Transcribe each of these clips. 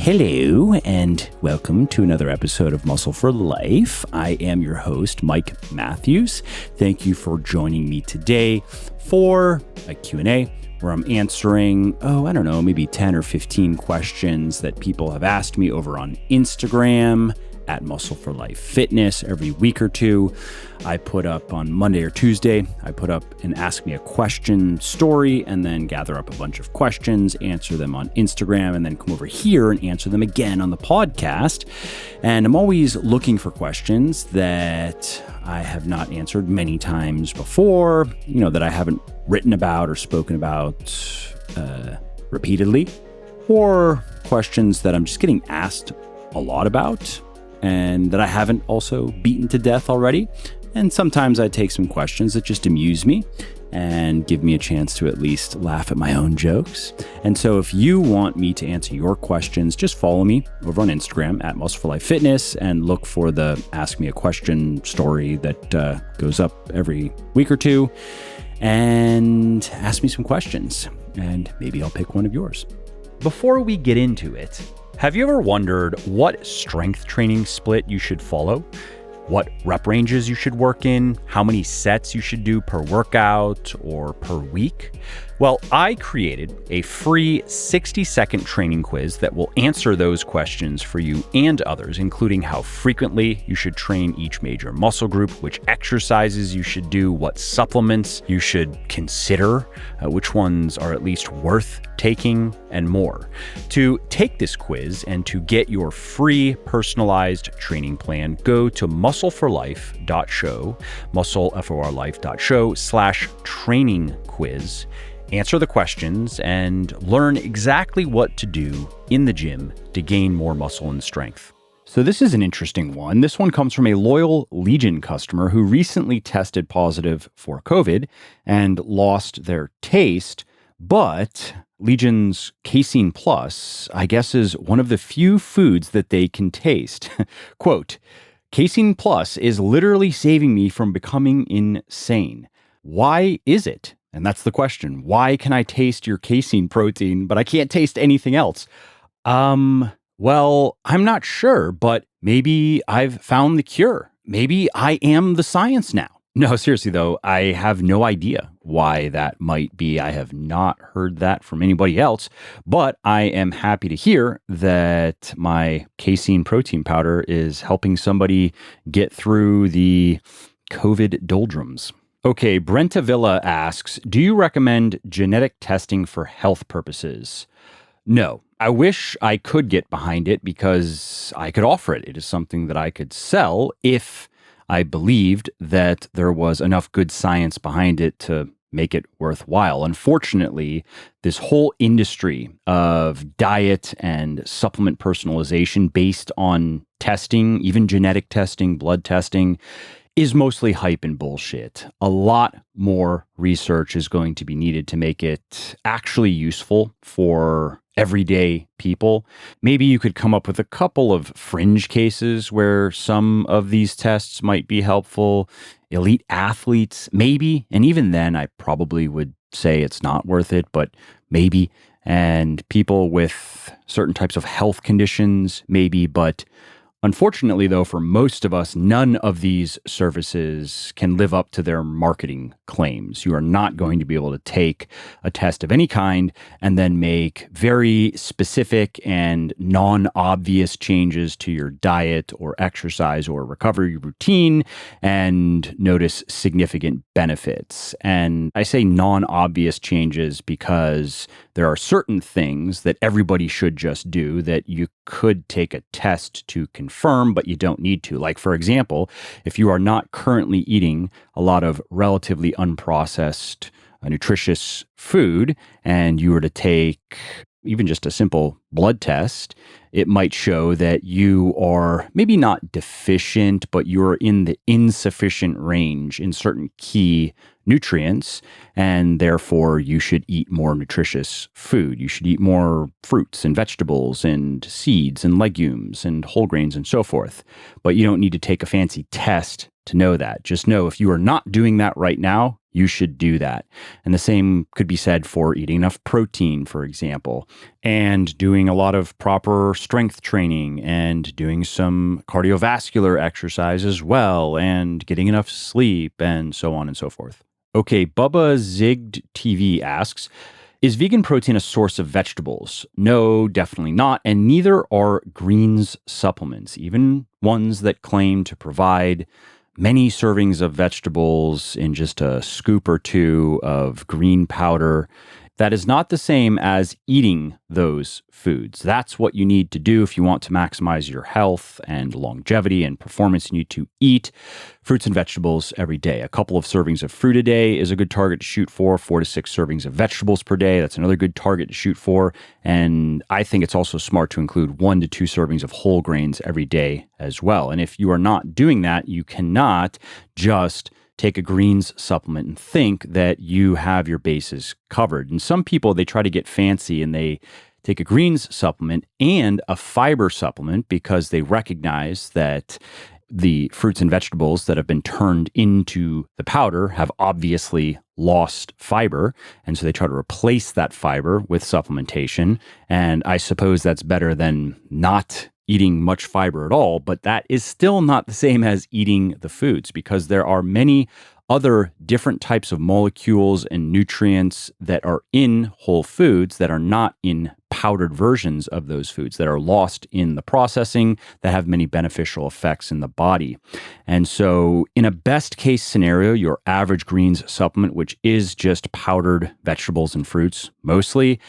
Hello, and welcome to another episode of Muscle for Life. I am your host, Mike Matthews. Thank you for joining me today for a Q&A where I'm answering, maybe 10 or 15 questions that people have asked me over on Instagram at Muscle for Life Fitness every week or two. I put up on Monday or Tuesday, I put up an Ask Me a Question story and then gather up a bunch of questions, answer them on Instagram, and then come over here and answer them again on the podcast. And I'm always looking for questions that I have not answered many times before, that I haven't written about or spoken about repeatedly, or questions that I'm just getting asked a lot about and that I haven't also beaten to death already. And sometimes I take some questions that just amuse me and give me a chance to at least laugh at my own jokes. And so if you want me to answer your questions, just follow me over on Instagram at Muscle for Life Fitness and look for the Ask Me a Question story that goes up every week or two, and ask me some questions, and maybe I'll pick one of yours. Before we get into it, have you ever wondered what strength training split you should follow? What rep ranges you should work in? How many sets you should do per workout or per week? Well, I created a free 60-second training quiz that will answer those questions for you and others, including how frequently you should train each major muscle group, which exercises you should do, what supplements you should consider, which ones are at least worth taking, and more. To take this quiz and to get your free personalized training plan, go to muscleforlife.show, muscleforlife.show/training quiz. Answer the questions and learn exactly what to do in the gym to gain more muscle and strength. So this is an interesting one. This one comes from a loyal Legion customer who recently tested positive for COVID and lost their taste, but Legion's Casein Plus, I guess, is one of the few foods that they can taste. Quote, "Casein Plus is literally saving me from becoming insane. Why is it?" And that's the question. Why can I taste your casein protein, but I can't taste anything else? Well, I'm not sure, but maybe I've found the cure. Maybe I am the science now. No, seriously though, I have no idea why that might be. I have not heard that from anybody else, but I am happy to hear that my casein protein powder is helping somebody get through the COVID doldrums. Okay, Brenta Villa asks, do you recommend genetic testing for health purposes? No. I wish I could get behind it because I could offer it. It is something that I could sell if I believed that there was enough good science behind it to make it worthwhile. Unfortunately, this whole industry of diet and supplement personalization based on testing, even genetic testing, blood testing, is mostly hype and bullshit. A lot more research is going to be needed to make it actually useful for everyday people. Maybe you could come up with a couple of fringe cases where some of these tests might be helpful. Elite athletes, maybe. And even then, I probably would say it's not worth it, but maybe. And people with certain types of health conditions, maybe. But unfortunately, though, for most of us, none of these services can live up to their marketing claims. You are not going to be able to take a test of any kind and then make very specific and non-obvious changes to your diet or exercise or recovery routine and notice significant benefits. And I say non-obvious changes because there are certain things that everybody should just do that you could take a test to confirm, but you don't need to. Like, for example, if you are not currently eating a lot of relatively unprocessed, nutritious food, and you were to take even just a simple blood test, it might show that you are maybe not deficient, but you're in the insufficient range in certain key nutrients, and therefore you should eat more nutritious food. You should eat more fruits and vegetables and seeds and legumes and whole grains and so forth. But you don't need to take a fancy test to know that. Just know if you are not doing that right now, you should do that. And the same could be said for eating enough protein, for example. and doing a lot of proper strength training and doing some cardiovascular exercise as well and getting enough sleep and so on and so forth. Okay, Bubba Zigged TV asks, is vegan protein a source of vegetables? No, definitely not. And neither are greens supplements, even ones that claim to provide many servings of vegetables in just a scoop or two of green powder. That is not the same as eating those foods. That's what you need to do if you want to maximize your health and longevity and performance. You need to eat fruits and vegetables every day. A couple of servings of fruit a day is a good target to shoot for. 4 to 6 servings of vegetables per day. That's another good target to shoot for. And I think it's also smart to include 1 to 2 servings of whole grains every day as well. And if you are not doing that, you cannot just take a greens supplement and think that you have your bases covered. And some people, they try to get fancy and they take a greens supplement and a fiber supplement because they recognize that the fruits and vegetables that have been turned into the powder have obviously lost fiber. And so they try to replace that fiber with supplementation. And I suppose that's better than not eating much fiber at all, but that is still not the same as eating the foods because there are many other different types of molecules and nutrients that are in whole foods that are not in powdered versions of those foods, that are lost in the processing, that have many beneficial effects in the body. And so in a best case scenario, your average greens supplement, which is just powdered vegetables and fruits mostly,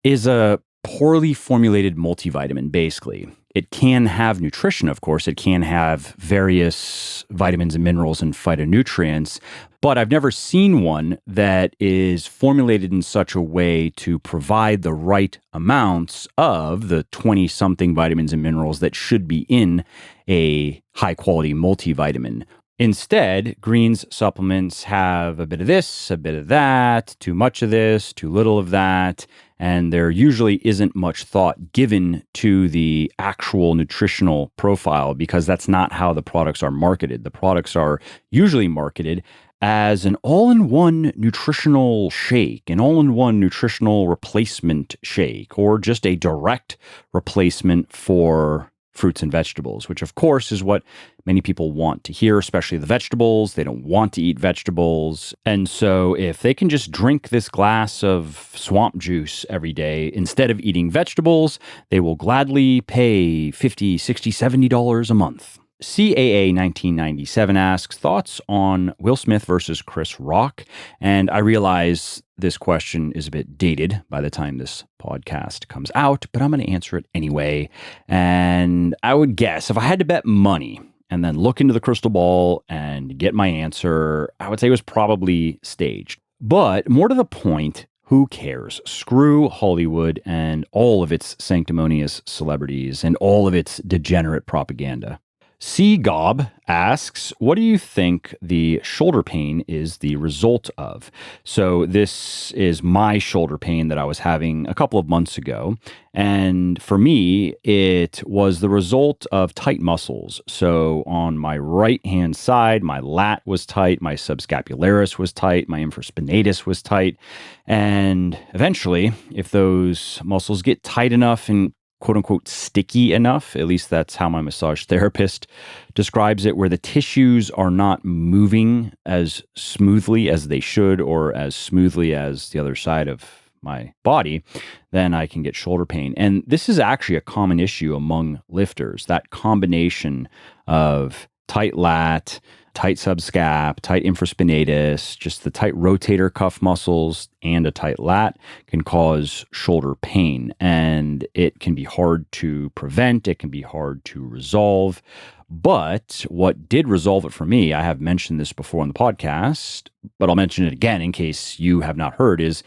is a poorly formulated multivitamin, basically. It can have nutrition, of course. It can have various vitamins and minerals and phytonutrients, but I've never seen one that is formulated in such a way to provide the right amounts of the 20-something vitamins and minerals that should be in a high-quality multivitamin. Instead, greens supplements have a bit of this, a bit of that, too much of this, too little of that, and there usually isn't much thought given to the actual nutritional profile because that's not how the products are marketed. The products are usually marketed as an all-in-one nutritional shake, an all-in-one nutritional replacement shake, or just a direct replacement for fruits and vegetables, which of course is what many people want to hear, especially the vegetables. They don't want to eat vegetables. And so if they can just drink this glass of swamp juice every day instead of eating vegetables, they will gladly pay $50, $60, $70 a month. CAA 1997 asks, thoughts on Will Smith versus Chris Rock? And I realize this question is a bit dated by the time this podcast comes out, but I'm going to answer it anyway. And I would guess if I had to bet money and then look into the crystal ball and get my answer, I would say it was probably staged. But more to the point, who cares? Screw Hollywood and all of its sanctimonious celebrities and all of its degenerate propaganda. C. Gob asks, what do you think the shoulder pain is the result of? So this is my shoulder pain that I was having a couple of months ago. And for me, it was the result of tight muscles. So on my right-hand side, my lat was tight, my subscapularis was tight, my infraspinatus was tight. And eventually, if those muscles get tight enough and quote unquote sticky enough, at least that's how my massage therapist describes it, where the tissues are not moving as smoothly as they should or as smoothly as the other side of my body, then I can get shoulder pain. And this is actually a common issue among lifters, that combination of tight lat, tight subscap, tight infraspinatus, just the tight rotator cuff muscles and a tight lat can cause shoulder pain. And it can be hard to prevent. It can be hard to resolve. But what did resolve it for me, I have mentioned this before on the podcast, but I'll mention it again in case you have not heard, is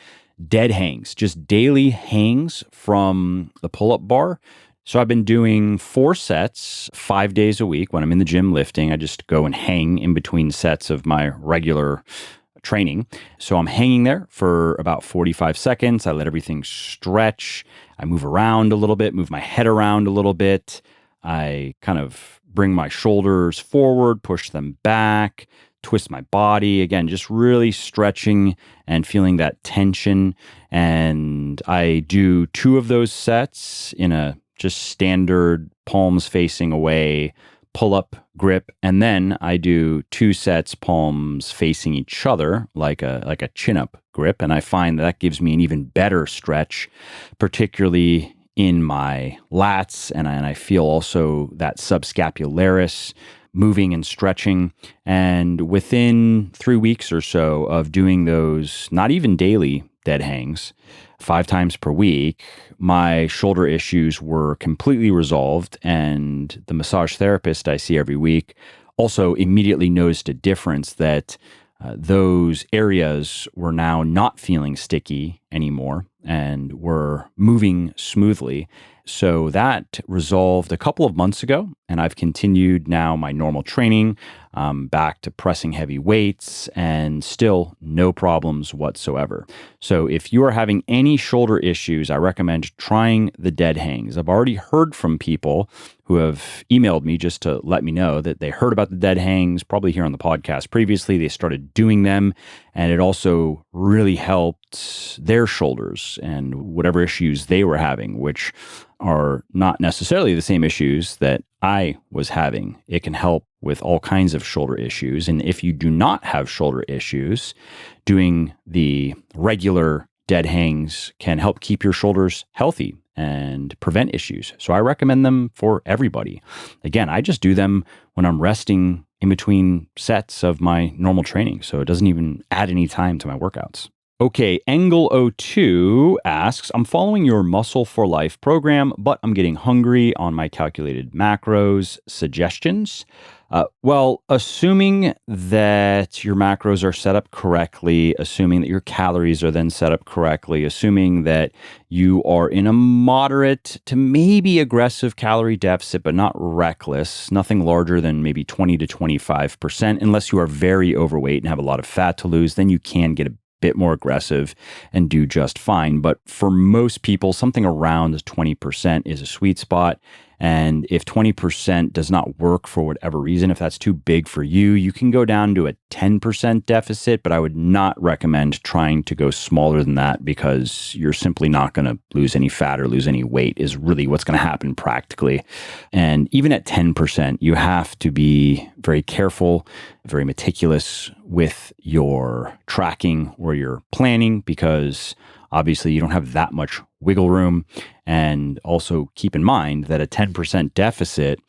dead hangs, just daily hangs from the pull-up bar. So I've been doing 4 sets, 5 days a week. When I'm in the gym lifting, I just go and hang in between sets of my regular training. So I'm hanging there for about 45 seconds. I let everything stretch. I move around a little bit, move my head around a little bit. I kind of bring my shoulders forward, push them back, twist my body. Again, just really stretching and feeling that tension. And I do 2 of those sets in a just standard palms facing away pull-up grip, and then I do 2 sets palms facing each other like a chin-up grip, and I find that gives me an even better stretch, particularly in my lats, and I feel also that subscapularis moving and stretching. And within 3 weeks or so of doing those, not even daily dead hangs, 5 times per week, my shoulder issues were completely resolved. And the massage therapist I see every week also immediately noticed a difference that those areas were now not feeling sticky anymore and were moving smoothly. So that resolved a couple of months ago, and I've continued now my normal training, back to pressing heavy weights, and still no problems whatsoever. So if you are having any shoulder issues, I recommend trying the dead hangs. I've already heard from people who have emailed me just to let me know that they heard about the dead hangs, probably here on the podcast previously. They started doing them, and it also really helped their shoulders and whatever issues they were having, which are not necessarily the same issues that I was having. It can help with all kinds of shoulder issues. And if you do not have shoulder issues, doing the regular dead hangs can help keep your shoulders healthy and prevent issues. So I recommend them for everybody. Again, I just do them when I'm resting in between sets of my normal training. So it doesn't even add any time to my workouts. Okay, Angle02 asks, I'm following your Muscle for Life program, but I'm getting hungry on my calculated macros. Suggestions? Well, assuming that your macros are set up correctly, assuming that your calories are then set up correctly, assuming that you are in a moderate to maybe aggressive calorie deficit, but not reckless, nothing larger than maybe 20 to 25%, unless you are very overweight and have a lot of fat to lose, then you can get a bit more aggressive and do just fine. But for most people, something around 20% is a sweet spot. And if 20% does not work for whatever reason, if that's too big for you, you can go down to a 10% deficit, but I would not recommend trying to go smaller than that because you're simply not going to lose any fat or lose any weight is really what's going to happen practically. And even at 10%, you have to be very careful, very meticulous with your tracking or your planning because obviously you don't have that much wiggle room. And also keep in mind that a 10% deficit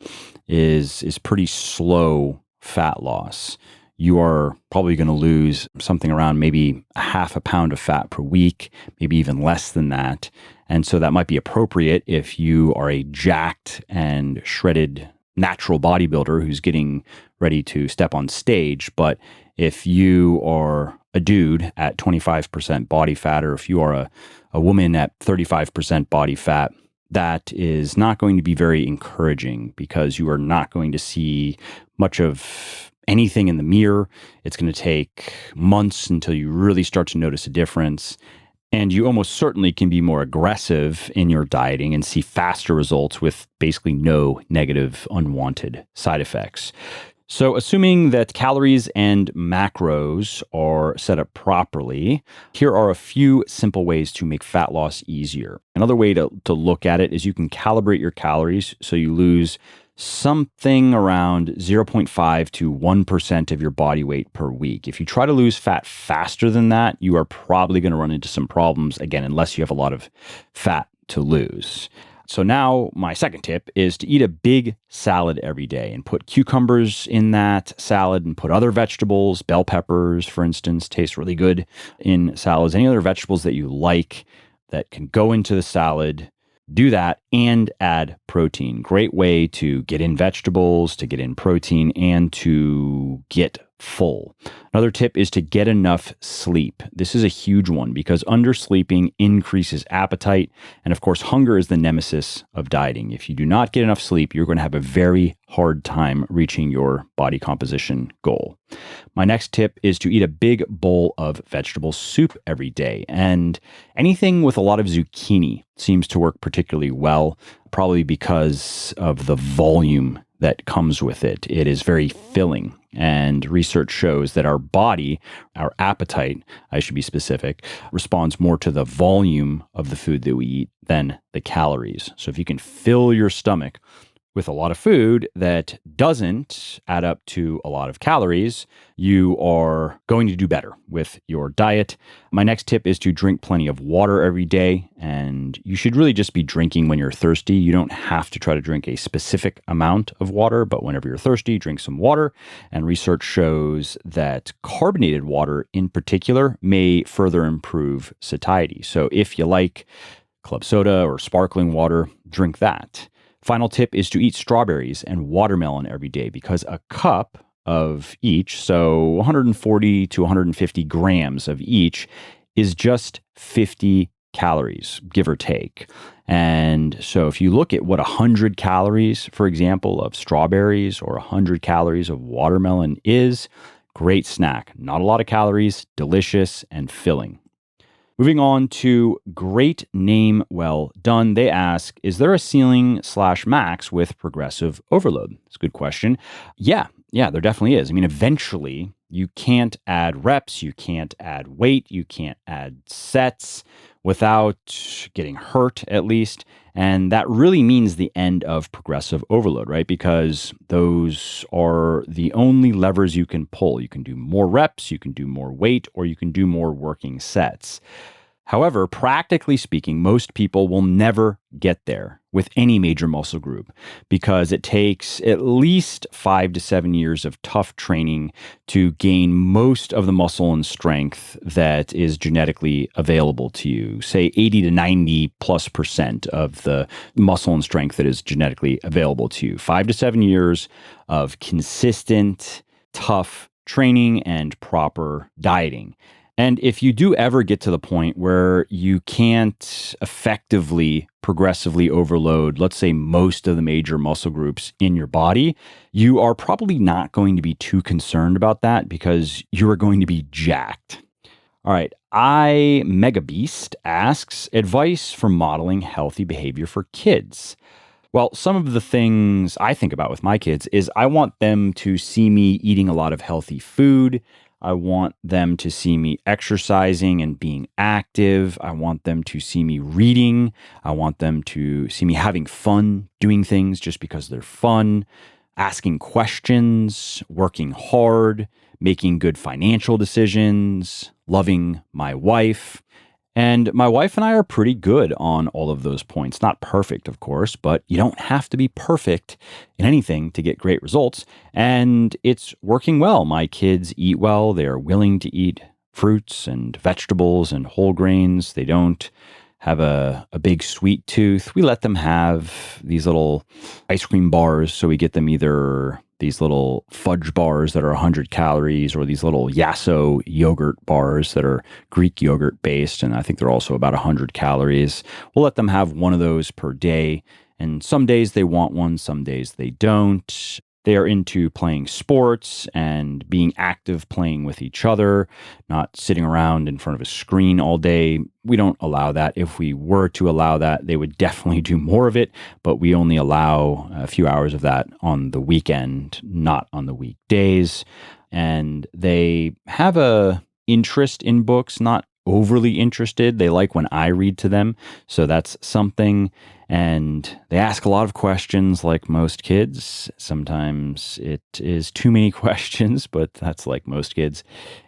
is pretty slow fat loss. You are probably going to lose something around maybe a half a pound of fat per week, maybe even less than that. And so that might be appropriate if you are a jacked and shredded natural bodybuilder who's getting ready to step on stage. But if you are a dude at 25% body fat, or if you are a woman at 35% body fat, that is not going to be very encouraging because you are not going to see much of anything in the mirror. It's going to take months until you really start to notice a difference. And you almost certainly can be more aggressive in your dieting and see faster results with basically no negative unwanted side effects. So assuming that calories and macros are set up properly, here are a few simple ways to make fat loss easier. Another way to look at it is you can calibrate your calories so you lose something around 0.5 to 1% of your body weight per week. If you try to lose fat faster than that, you are probably going to run into some problems, again, unless you have a lot of fat to lose. So now my second tip is to eat a big salad every day and put cucumbers in that salad and put other vegetables, bell peppers, for instance, taste really good in salads. Any other vegetables that you like that can go into the salad, do that and add protein. Great way to get in vegetables, to get in protein, and to get full. Another tip is to get enough sleep. This is a huge one because undersleeping increases appetite. And of course, hunger is the nemesis of dieting. If you do not get enough sleep, you're going to have a very hard time reaching your body composition goal. My next tip is to eat a big bowl of vegetable soup every day. And anything with a lot of zucchini seems to work particularly well. probably because of the volume that comes with it. It is very filling. And research shows that our body, our appetite, I should be specific, responds more to the volume of the food that we eat than the calories. So if you can fill your stomach with a lot of food that doesn't add up to a lot of calories, you are going to do better with your diet. My next tip is to drink plenty of water every day, and you should really just be drinking when you're thirsty. You don't have to try to drink a specific amount of water, but whenever you're thirsty, drink some water. And research shows that carbonated water in particular may further improve satiety. So if you like club soda or sparkling water, drink that. Final tip is to eat strawberries and watermelon every day because a cup of each, so 140 to 150 grams of each, is just 50 calories, give or take. And so if you look at what 100 calories, for example, of strawberries or 100 calories of watermelon is, great snack. Not a lot of calories, delicious and filling. Moving on to great name well done. They ask, is there a ceiling/max with progressive overload? It's a good question. Yeah, there definitely is. I mean, eventually you can't add reps, you can't add weight, you can't add sets without getting hurt at least. And that really means the end of progressive overload, right? Because those are the only levers you can pull. You can do more reps, you can do more weight, or you can do more working sets. However, practically speaking, most people will never get there with any major muscle group because it takes at least 5 to 7 years of tough training to gain most of the muscle and strength that is genetically available to you. Say 80 to 90+% of the muscle and strength that is genetically available to you. 5 to 7 years of consistent, tough training and proper dieting. And if you do ever get to the point where you can't effectively, progressively overload, let's say most of the major muscle groups in your body, you are probably not going to be too concerned about that because you are going to be jacked. All right. Mega Beast asks, advice for modeling healthy behavior for kids. Well, some of the things I think about with my kids is I want them to see me eating a lot of healthy food. I want them to see me exercising and being active. I want them to see me reading. I want them to see me having fun, doing things just because they're fun, asking questions, working hard, making good financial decisions, loving my wife. And my wife and I are pretty good on all of those points. Not perfect, of course, but you don't have to be perfect in anything to get great results. And it's working well. My kids eat well. They are willing to eat fruits and vegetables and whole grains. They don't have a big sweet tooth. We let them have these little ice cream bars. So we get them either these little fudge bars that are 100 calories or these little Yasso yogurt bars that are Greek yogurt based. And I think they're also about 100 calories. We'll let them have one of those per day. And some days they want one, some days they don't. They are into playing sports and being active, playing with each other, not sitting around in front of a screen all day. We don't allow that. If we were to allow that, they would definitely do more of it, but we only allow a few hours of that on the weekend, not on the weekdays. And they have a interest in books, not overly interested. They like when I read to them, so that's something. And they ask a lot of questions like most kids. Sometimes it is too many questions, but that's like most kids.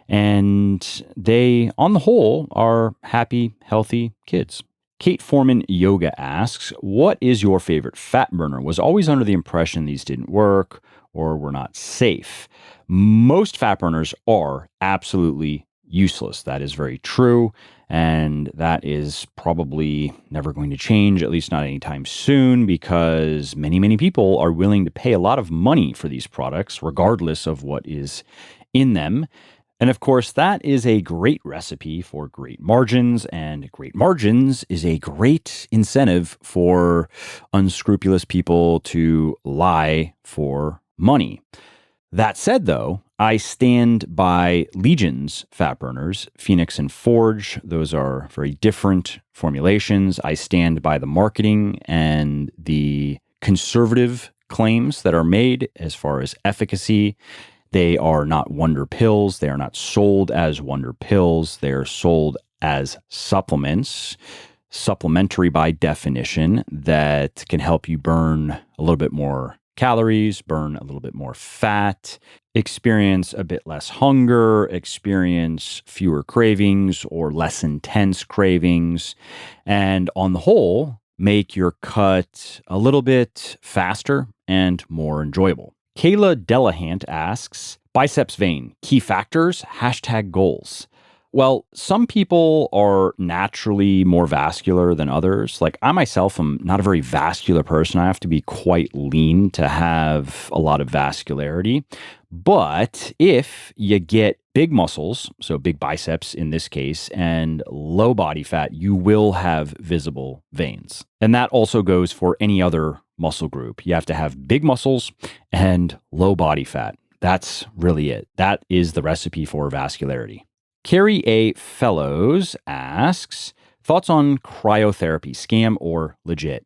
And they, on the whole, are happy, healthy kids. Kate Foreman Yoga asks, what is your favorite fat burner? Was always under the impression these didn't work or were not safe. Most fat burners are absolutely useless. That is very true. And that is probably never going to change, at least not anytime soon, because many, many people are willing to pay a lot of money for these products, regardless of what is in them. And of course, that is a great recipe for great margins, and great margins is a great incentive for unscrupulous people to lie for money. That said, though, I stand by Legion's fat burners, Phoenix and Forge. Those are very different formulations. I stand by the marketing and the conservative claims that are made as far as efficacy. They are not wonder pills. They are not sold as wonder pills. They are sold as supplements, supplementary by definition, that can help you burn a little bit more calories, burn a little bit more fat, experience a bit less hunger, experience fewer cravings or less intense cravings, and on the whole, make your cut a little bit faster and more enjoyable. Kayla Delahant asks, biceps vein, key factors, #goals. Well, some people are naturally more vascular than others. Like I myself am not a very vascular person. I have to be quite lean to have a lot of vascularity. But if you get big muscles, so big biceps in this case, and low body fat, you will have visible veins. And that also goes for any other muscle group. You have to have big muscles and low body fat. That's really it. That is the recipe for vascularity. Carrie A. Fellows asks, thoughts on cryotherapy, scam or legit?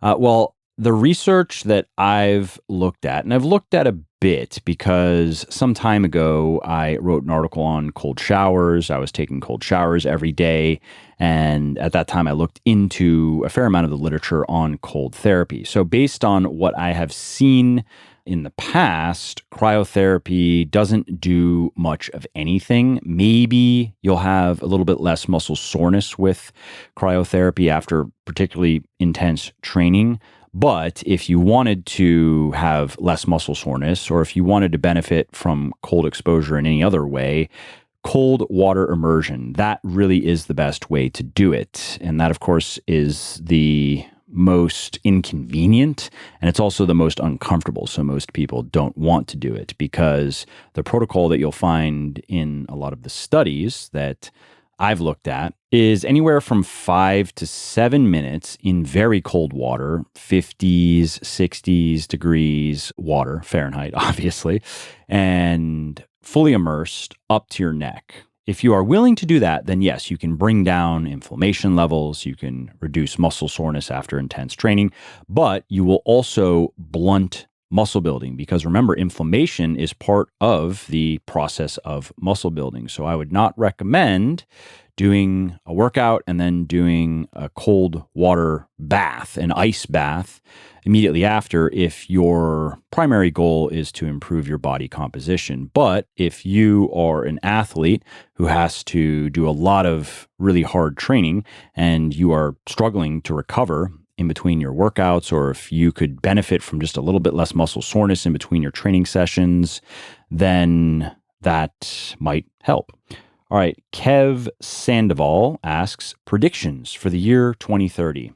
Well, the research that I've looked at, and I've looked at a bit because some time ago I wrote an article on cold showers. I was taking cold showers every day. And at that time, I looked into a fair amount of the literature on cold therapy. So based on what I have seen in the past, cryotherapy doesn't do much of anything. Maybe you'll have a little bit less muscle soreness with cryotherapy after particularly intense training. But if you wanted to have less muscle soreness, or if you wanted to benefit from cold exposure in any other way, cold water immersion, that really is the best way to do it. And that, of course, is the most inconvenient, and it's also the most uncomfortable. So most people don't want to do it because the protocol that you'll find in a lot of the studies that I've looked at is anywhere from 5 to 7 minutes in very cold water, 50s, 60s degrees water, Fahrenheit, obviously, and fully immersed up to your neck. If you are willing to do that, then yes, you can bring down inflammation levels, you can reduce muscle soreness after intense training, but you will also blunt muscle building because remember, inflammation is part of the process of muscle building. So I would not recommend doing a workout and then doing a cold water bath, an ice bath immediately after if your primary goal is to improve your body composition. But if you are an athlete who has to do a lot of really hard training and you are struggling to recover in between your workouts, or if you could benefit from just a little bit less muscle soreness in between your training sessions, then that might help. All right, Kev Sandoval asks, predictions for the year 2030.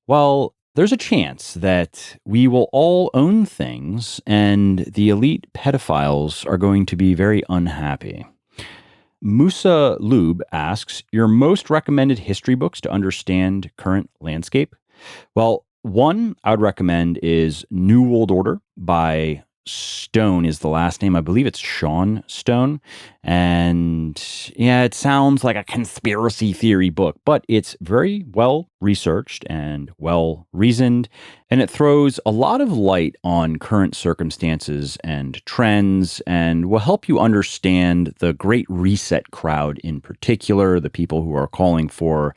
Well, there's a chance that we will all own things and the elite pedophiles are going to be very unhappy. Musa Lube asks, your most recommended history books to understand current landscape? Well, one I would recommend is New World Order by Stone is the last name. I believe it's Sean Stone. And yeah, it sounds like a conspiracy theory book, but it's very well researched and well reasoned. And it throws a lot of light on current circumstances and trends and will help you understand the Great Reset crowd in particular, the people who are calling for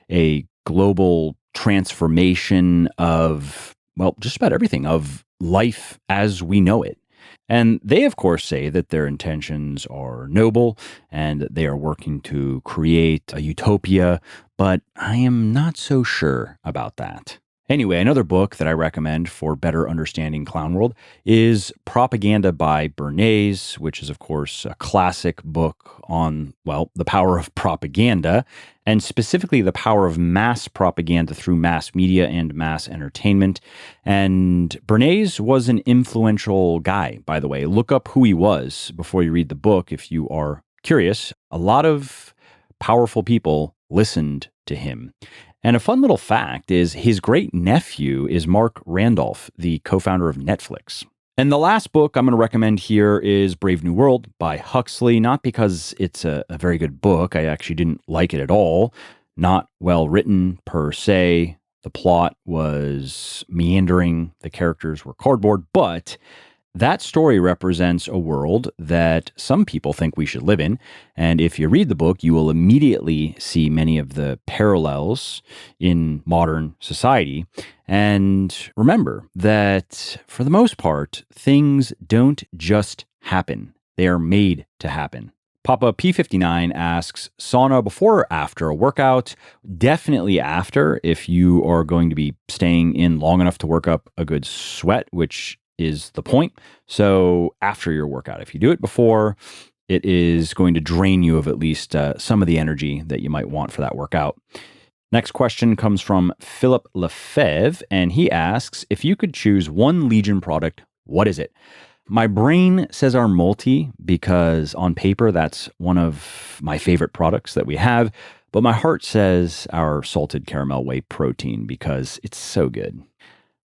a global transformation of, well, just about everything, of life as we know it. And they, of course, say that their intentions are noble and they are working to create a utopia, but I am not so sure about that. Anyway, another book that I recommend for better understanding Clown World is Propaganda by Bernays, which is, of course, a classic book on, well, the power of propaganda, and specifically the power of mass propaganda through mass media and mass entertainment. And Bernays was an influential guy, by the way. Look up who he was before you read the book if you are curious. A lot of powerful people listened to him. And a fun little fact is his great nephew is Mark Randolph, the co-founder of Netflix. And the last book I'm going to recommend here is Brave New World by Huxley, not because it's a very good book. I actually didn't like it at all. Not well written per se. The plot was meandering. The characters were cardboard, but that story represents a world that some people think we should live in. And if you read the book, you will immediately see many of the parallels in modern society. And remember that for the most part, things don't just happen, they are made to happen. Papa P59 asks, sauna before or after a workout? Definitely after, if you are going to be staying in long enough to work up a good sweat, which is the point. So after your workout, if you do it before, it is going to drain you of at least some of the energy that you might want for that workout. Next question comes from Philip Lefebvre, and he asks, if you could choose one Legion product, what is it? My brain says our multi because on paper, that's one of my favorite products that we have. But my heart says our salted caramel whey protein because it's so good.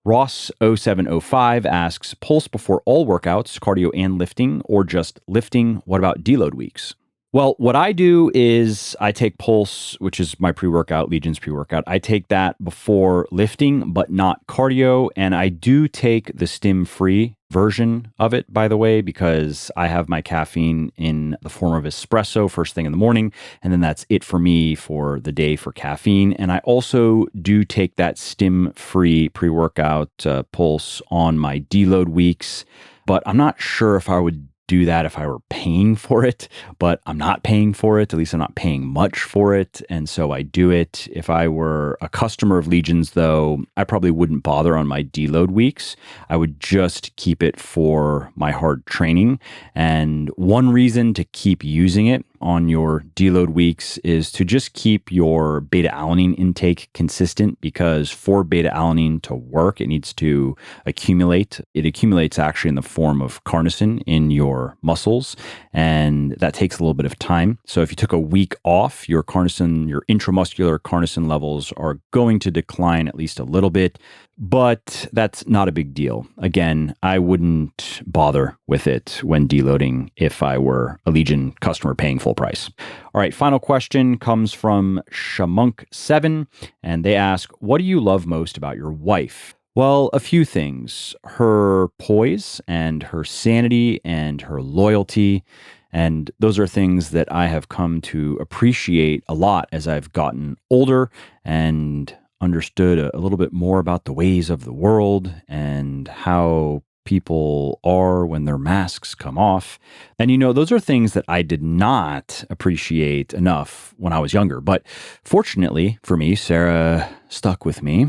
Ross0705 asks, pulse before all workouts, cardio and lifting, or just lifting? What about deload weeks? Well, what I do is I take Pulse, which is my pre-workout, Legion's pre-workout. I take that before lifting, but not cardio. And I do take the stim-free version of it, by the way, because I have my caffeine in the form of espresso first thing in the morning. And then that's it for me for the day for caffeine. And I also do take that stim-free pre-workout Pulse on my deload weeks. But I'm not sure if I would do that if I were paying for it, but I'm not paying for it. At least I'm not paying much for it. And so I do it. If I were a customer of Legion's, though, I probably wouldn't bother on my deload weeks. I would just keep it for my hard training. And one reason to keep using it on your deload weeks is to just keep your beta alanine intake consistent, because for beta alanine to work, it needs to accumulate. It accumulates actually in the form of carnosine in your muscles, and that takes a little bit of time. So if you took a week off, your carnosine, your intramuscular carnosine levels are going to decline at least a little bit, but that's not a big deal. Again, I wouldn't bother with it when deloading if I were a Legion customer paying full price. All right, final question comes from Shamunk7, and they ask, what do you love most about your wife? Well, a few things. Her poise and her sanity and her loyalty. And those are things that I have come to appreciate a lot as I've gotten older and understood a little bit more about the ways of the world and how people are when their masks come off. And, those are things that I did not appreciate enough when I was younger. But fortunately for me, Sarah stuck with me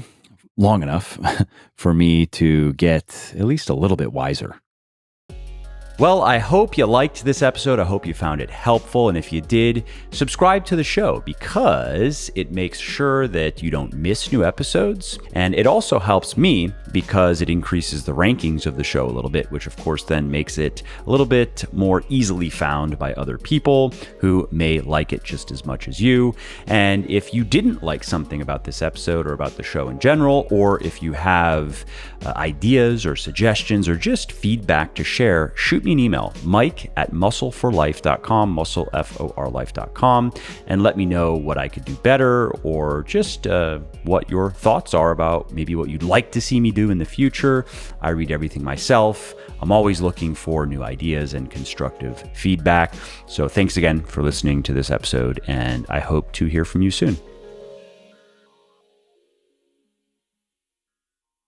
long enough for me to get at least a little bit wiser. Well, I hope you liked this episode. I hope you found it helpful. And if you did, subscribe to the show because it makes sure that you don't miss new episodes. And it also helps me because it increases the rankings of the show a little bit, which of course then makes it a little bit more easily found by other people who may like it just as much as you. And if you didn't like something about this episode or about the show in general, or if you have ideas or suggestions or just feedback to share, shoot me an email, mike@muscleforlife.com, muscleforlife.com, and let me know what I could do better, or just what your thoughts are about maybe what you'd like to see me do in the future. I read everything myself. I'm always looking for new ideas and constructive feedback. So thanks again for listening to this episode, and I hope to hear from you soon.